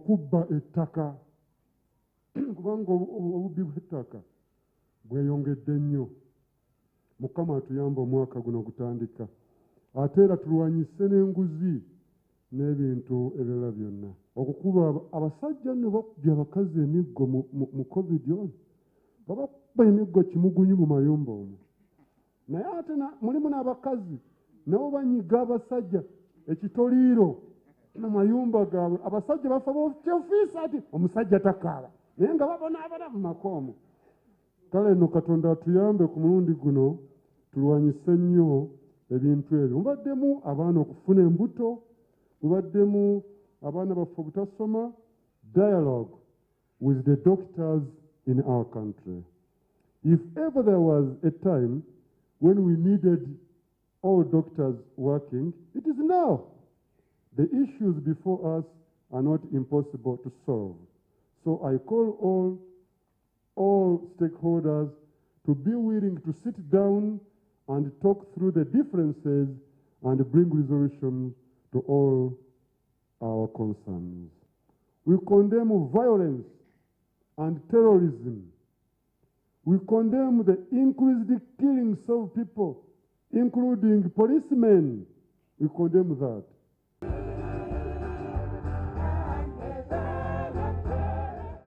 okubba ettaka kubanga obubbi bw'ettaka bweyongedde nnyo. Mukama atuyamba omwaka guno gutandika, ate era tulwanyise n'enguzi n'ebintu ebirala byonna. Okukuba abasajja nno bakubye abakazi emiggo mu covid ono, babakuba emiggo kimugunyu mu mayumba omwo. Naye ate mulimu n'abakazi nabo banyiga abasajja ekitoliiro mu mayumba gaabwe. Abasajja bafa b'ofiisa ati omusajja takaaba, naye nga babonaabona mu maka omwo. Kale nno Katonda atuyambe ku mulundi guno tulwanyise nnyo ebintu ebyo. Mubaddemu abaana okufuna embuto, mubaddemu abaana baffe obutasoma, dialogue with the doctors in our country. If ever there was a time when we needed all doctors working, it is now. The issues before us are not impossible to solve. So I call all stakeholders to be willing to sit down and talk through the differences and bring resolution to all our concerns. We condemn violence and terrorism. We condemn the increased killings of people, including policemen. We condemn that.